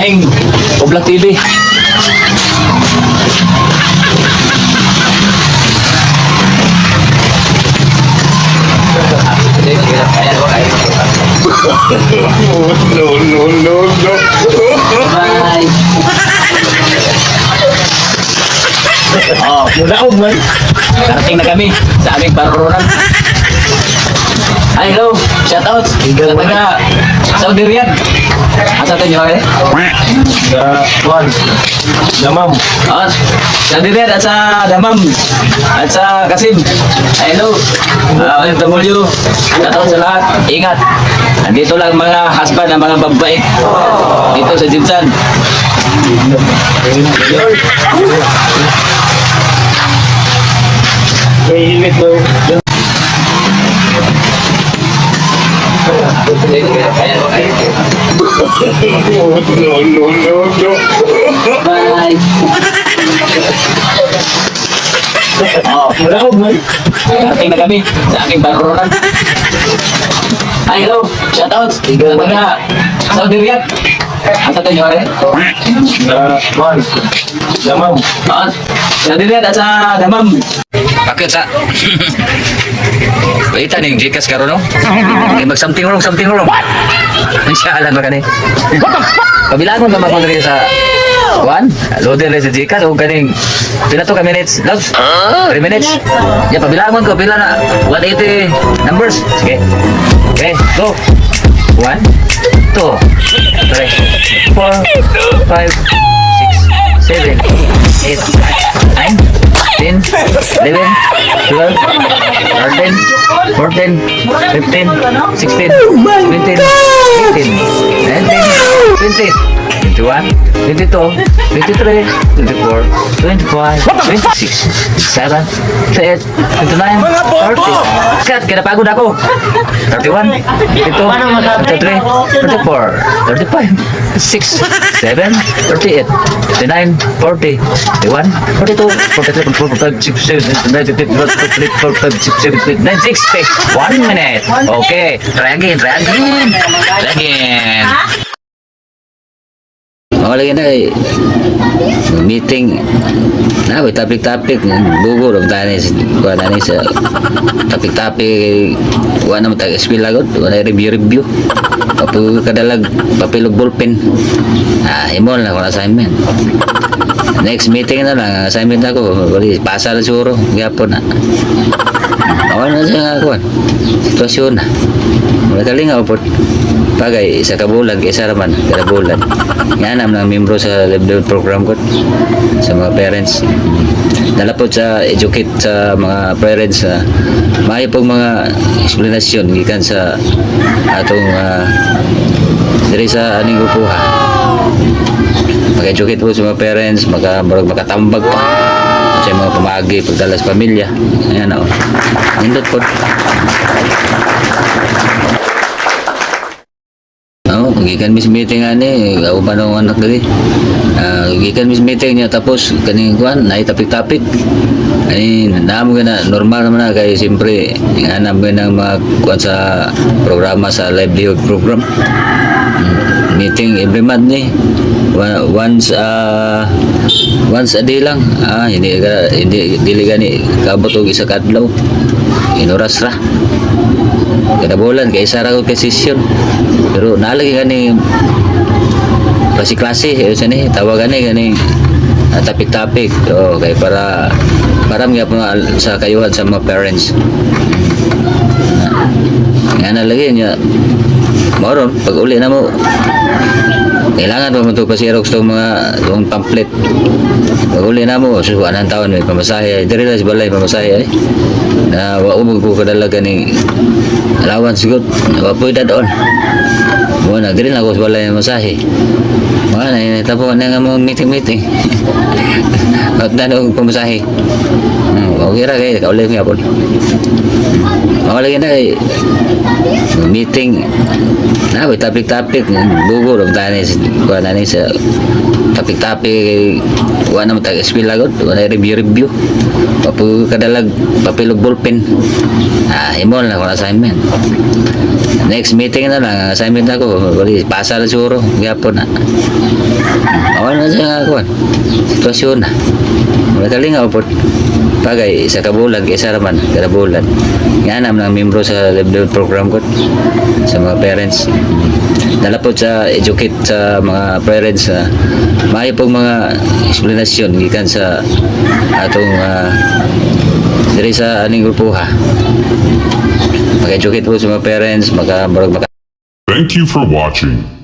Nahing Oblak TV. No, no, no, no. Bye. Oh, mudaog man. Karating na kami sa aming parurunan. Hi, hello. Shout out. Sa taga Saudi Riyadh. Asa tayo nyo eh? Juan. Damam. Oh, Saudi Riyadh at sa Damam. At sa Kasim. Hi, hello. OFW. Shout out sa lahat. Ingat. Nandito lang mga husband ng mga babae. Dito sa Jinsan. May init mo. No, no, no, no. Bye. Oh, mudaog man. Karating na kami sa aming parurunan. Hi, hello. Shout out. Sa taga Saudi Riyadh. Asa tayo nyo eh? Juan. Damam. Oh, Saudi Riyadh at sa Damam. Bakit sa? Balita ning Gcash karon no? Mag-something wrong. Inshallah ba kani? Pabilangon ba mag sa Juan? Loader rin sa Gcash o kaning pila to ka minutes? Love? 3 minutes? Ya, pabilangon ko pila na 180 numbers. Sige. Okay, go. 1 2 3 4 5 6 7 8 9 10, 11, 12, 13, 14, 15, 16, 17, 18, 19, 20, 21, 22, 23, 24, 25, 26, 27, 28, 29, 30. Kat, kinapagod ako. 31, 32, 33, 34, 35, 36, 37, 38, 39, 40, 41, 42, 43, 44, 45, 46, 47, 48, 49, 60. 1 minute. Okay. Try again. Mga lagi na meeting na topic bugo ram tayo sa topic wala naman tayo skill lagot wala review papu kadalag papel ug ballpen imol na kung assignment next meeting na lang assignment ako wali pasa na siguro gyapon na na siya ako sitwasyon na wala kalingaw po bagay sa kabulan kaysa raman kada bulan yan ang mga membro sa live program ko sa mga parents nalapot sa educate sa mga parents na may pong mga explanation gikan sa atong diri sa aning grupo mag-educate po sa mga parents makatambag pa sa mga pamagi pagdala sa pamilya ayan o nindot po gikan mis meeting ani ako pa nung anak dali gikan mis meeting niya tapos kaning kuan na topic ay naamo na normal naman na kay siyempre anam ng mga kuan sa programa sa livelihood program meeting every month ni once a day lang hindi dili gani kabot og isa ka adlaw inoras ra kada bulan kay isa ra ko kay session pero nalagi gani klase ni tawagan gani topic kay para mga sa kayuhan sa mga parents nga nalagi niya moron pag uli na mo kailangan pa mo ito pasirox itong mga pamphlet pag uli na mo susuan ng taon may pamasahe diri na si balay pamasahe na waumog po kadalaga ni allowance sigod wapoy na doon muna diri na ako sa balay masahe wala na tapo na nga mong meeting at na doon pamasahe okay ra kayo kaulit nga po lagi na meeting na topic bugo ram tayo sa topic wa naman tag eskwela gud wala review papu kadalag papel ug ballpen imo na ko assignment. Next meeting na lang assignment ako wali pasa na siguro gyapon na awan na sa ako sitwasyon na wala kalingaw po bagay sa kabulan kaysa raman kada bulan nga naman ang membro sa level program ko sa mga parents dala po sa educate sa mga parents na maayo pong mga explanation gikan sa atong diri sa aning grupo ha mag-educate po sa mga parents maka Thank you for watching.